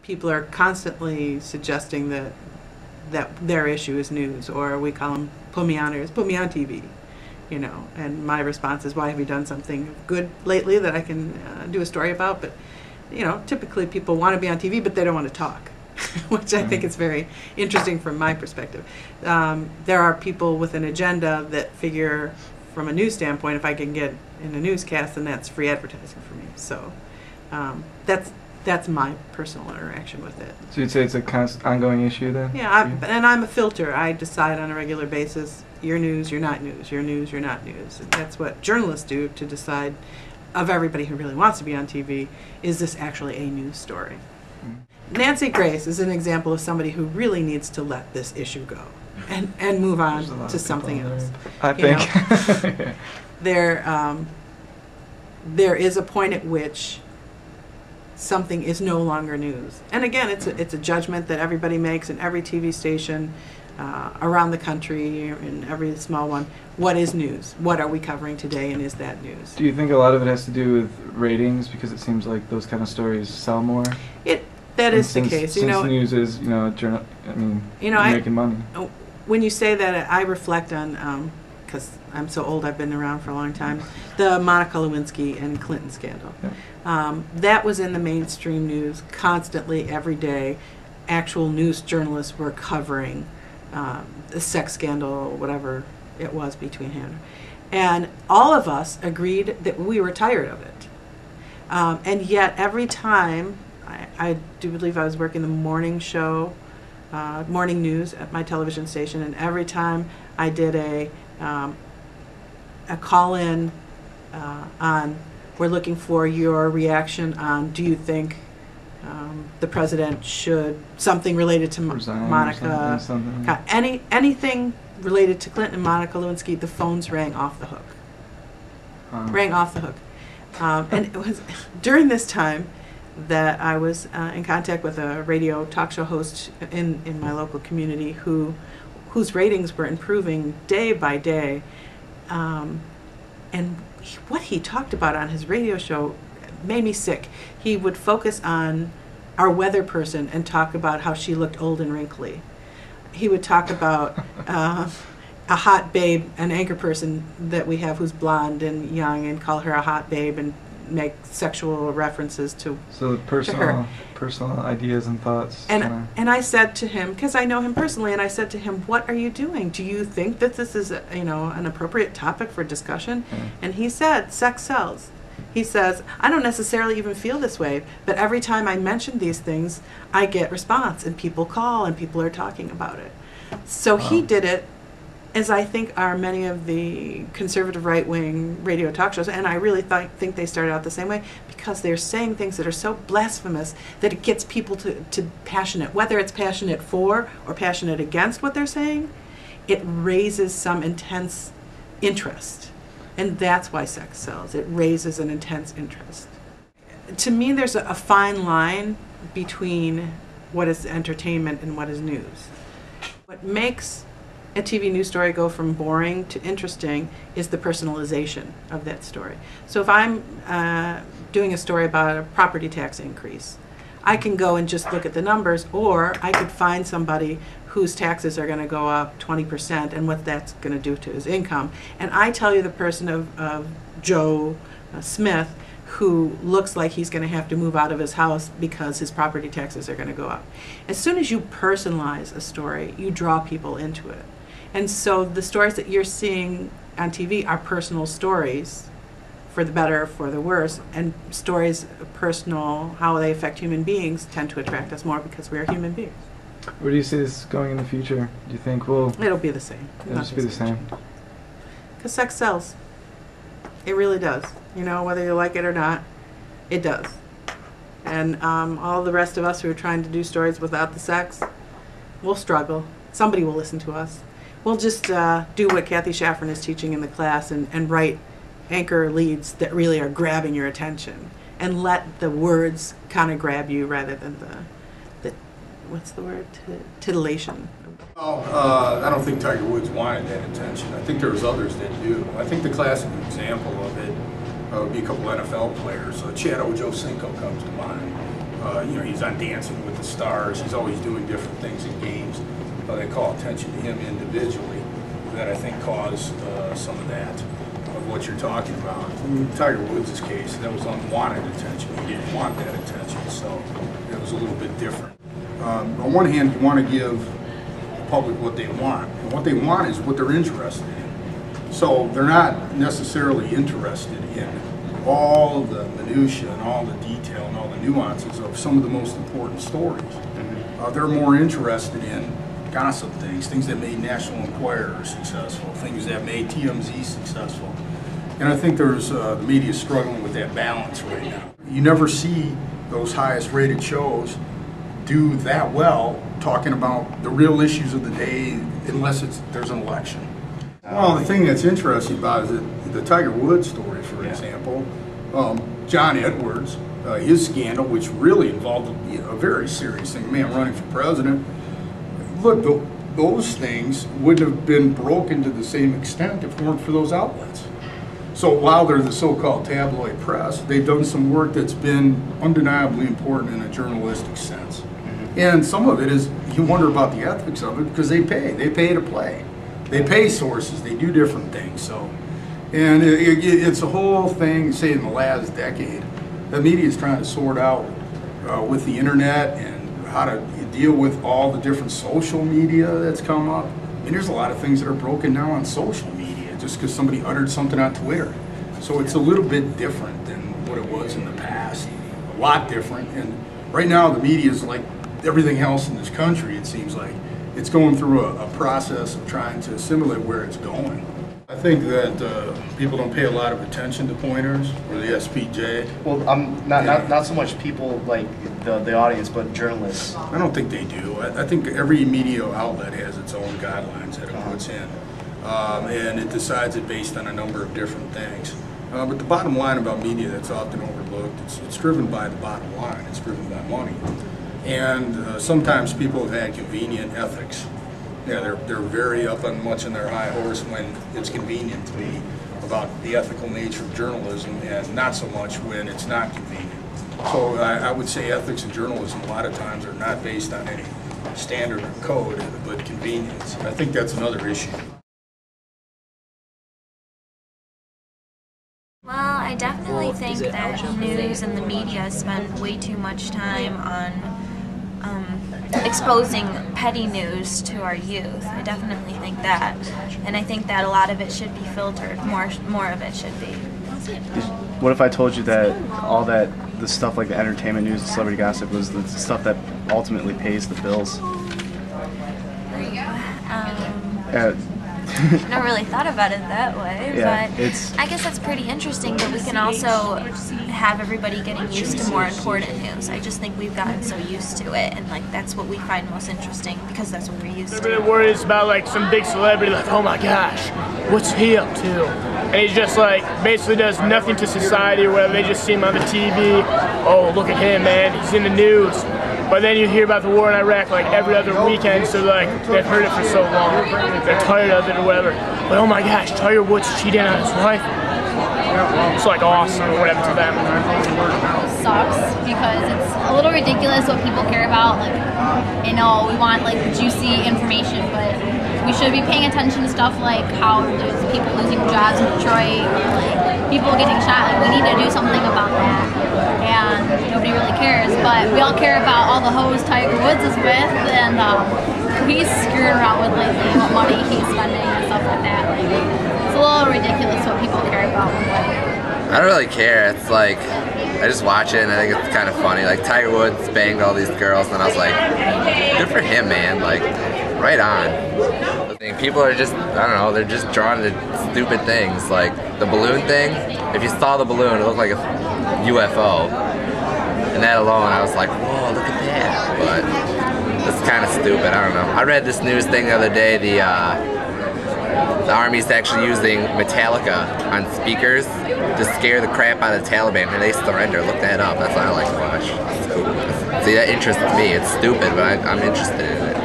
people are constantly suggesting that their issue is news, or we call them put me on TV, you know. And my response is, why have you done something good lately that I can do a story about? But you know, typically people want to be on TV, but they don't want to talk, which I think is very interesting from my perspective. There are people with an agenda that figure, from a news standpoint, if I can get in a newscast, then that's free advertising for me. So that's my personal interaction with it. So you'd say it's a constant, ongoing issue then? Yeah, and I'm a filter. I decide on a regular basis, you're news, you're not news, you're news, you're not news. And that's what journalists do to decide, of everybody who really wants to be on TV, is this actually a news story? Nancy Grace is an example of somebody who really needs to let this issue go and move on to something else. I think. There is a point at which something is no longer news. And again, it's a judgment that everybody makes in every TV station around the country, in every small one. What is news? What are we covering today, and is that news? Do you think a lot of it has to do with ratings, because it seems like those kind of stories sell more? That is the case. Since news is, making money. When you say that, I reflect on, because I'm so old, I've been around for a long time, the Monica Lewinsky and Clinton scandal. Yeah. That was in the mainstream news constantly, every day. Actual news journalists were covering the sex scandal, whatever it was between him. And all of us agreed that we were tired of it. And yet every time, I do believe I was working the morning show, morning news at my television station, and every time I did a call-in on, we're looking for your reaction on, do you think the president should, something related to Monica, anything related to Clinton and Monica Lewinsky, the phones rang off the hook. Rang off the hook. And it was during this time that I was in contact with a radio talk show host in my local community whose ratings were improving day by day. And what he talked about on his radio show made me sick. He would focus on our weather person and talk about how she looked old and wrinkly. He would talk about a hot babe, an anchor person that we have who's blonde and young, and call her a hot babe and make sexual references to her. Personal ideas and thoughts. And I said to him, because I know him personally, and I said to him, what are you doing? Do you think that this is an appropriate topic for discussion? And he said, sex sells. He says, I don't necessarily even feel this way, but every time I mention these things, I get response, and people call, and people are talking about it. So he did it, as I think are many of the conservative right-wing radio talk shows, and I really think they started out the same way, because they're saying things that are so blasphemous that it gets people to passionate. Whether it's passionate for or passionate against what they're saying, it raises some intense interest. And that's why sex sells. It raises an intense interest. To me, there's a fine line between what is entertainment and what is news. What makes a TV news story go from boring to interesting is the personalization of that story. So if I'm doing a story about a property tax increase, I can go and just look at the numbers, or I could find somebody whose taxes are going to go up 20% and what that's going to do to his income. And I tell you the person of Joe Smith, who looks like he's going to have to move out of his house because his property taxes are going to go up. As soon as you personalize a story, you draw people into it. And so the stories that you're seeing on TV are personal stories, for the better, for the worse, and stories personal, how they affect human beings, tend to attract us more because we are human beings. Where do you see this going in the future? Do you think it'll be the same. It'll just be the same. Because sex sells. It really does. Whether you like it or not, it does. And all the rest of us who are trying to do stories without the sex, we'll struggle. Somebody will listen to us. We'll just do what Kathy Shaffron is teaching in the class and write anchor leads that really are grabbing your attention, and let the words kind of grab you rather than the what's the word? Titillation. Well, I don't think Tiger Woods wanted that attention. I think there was others that do. I think the classic example of it would be a couple NFL players. Chad Ochocinco comes to mind. He's on Dancing with the Stars. He's always doing different things in games that call attention to him individually that I think caused some of that, of what you're talking about. In Tiger Woods' case, that was unwanted attention. He didn't want that attention, so it was a little bit different. On one hand, you want to give the public what they want. And what they want is what they're interested in. So they're not necessarily interested in all the minutiae and all the detail and all the nuances of some of the most important stories. They're more interested in gossip things that made National Enquirer successful, things that made TMZ successful. And I think there's the media struggling with that balance right now. You never see those highest rated shows do that well talking about the real issues of the day unless there's an election. Well, the thing that's interesting about it is the Tiger Woods story, for example. John Edwards, his scandal, which really involved a very serious thing, a man running for president. Look, those things wouldn't have been broken to the same extent if it weren't for those outlets. So while they're the so-called tabloid press, they've done some work that's been undeniably important in a journalistic sense. And some of it is, you wonder about the ethics of it because they pay to play. They pay sources, they do different things. So, and it's a whole thing, say in the last decade, the media is trying to sort out with the internet and how to deal with all the different social media that's come up. I mean, there's a lot of things that are broken now on social media just because somebody uttered something on Twitter. So it's a little bit different than what it was in the past, a lot different. And right now the media is like everything else in this country, it seems like. It's going through a process of trying to assimilate where it's going. I think that people don't pay a lot of attention to pointers or the SPJ. Well, not so much people like the audience, but journalists. I don't think they do. I think every media outlet has its own guidelines that it puts in, and it decides it based on a number of different things. But the bottom line about media that's often overlooked, it's driven by the bottom line. It's driven by money. And sometimes people have had convenient ethics. Yeah, they're very up on much on their high horse when it's convenient to be about the ethical nature of journalism, and not so much when it's not convenient. So I would say ethics in journalism a lot of times are not based on any standard or code, but convenience. I think that's another issue. Well, I definitely think that news and the media spend way too much time on exposing petty news to our youth. I definitely think that, and I think that a lot of it should be filtered. More of it should be. What if I told you that all the stuff like the entertainment news, the celebrity gossip, was the stuff that ultimately pays the bills? I never really thought about it that way, yeah, but I guess that's pretty interesting, but we can also have everybody getting used to more important news. I just think we've gotten so used to it, and like that's what we find most interesting because that's what we're used to. Everybody worries about like some big celebrity, like, oh my gosh, what's he up to? And he just like basically does nothing to society or whatever. They just see him on the TV. Oh, look at him, man, he's in the news. But then you hear about the war in Iraq like every other weekend, so like they've heard it for so long, they're tired of it or whatever. But oh my gosh, Tiger Woods cheating on his wife. It's like awesome or whatever to them. It sucks because it's a little ridiculous what people care about. Like, you know, we want like juicy information, but we should be paying attention to stuff like how there's people losing jobs in Detroit, or like people getting shot. Like, we need to do something about that. And nobody really cares, but we all care about all the hoes Tiger Woods is with and who he's screwing around with lately, what money he's spending and stuff like that. Like, it's a little ridiculous what people care about. I don't really care. It's like, I just watch it and I think it's kind of funny. Like, Tiger Woods banged all these girls and I was like, good for him, man. Like, right on. I think people are just, I don't know, they're just drawn to stupid things. Like, the balloon thing, if you saw the balloon, it looked like a UFO. And that alone, I was like, whoa, look at that. But it's kind of stupid, I don't know. I read this news thing the other day, the Army's actually using Metallica on speakers to scare the crap out of the Taliban, and they surrender. Look that up, that's what I like to watch. It's cool. See, that interests me. It's stupid, but I'm interested in it.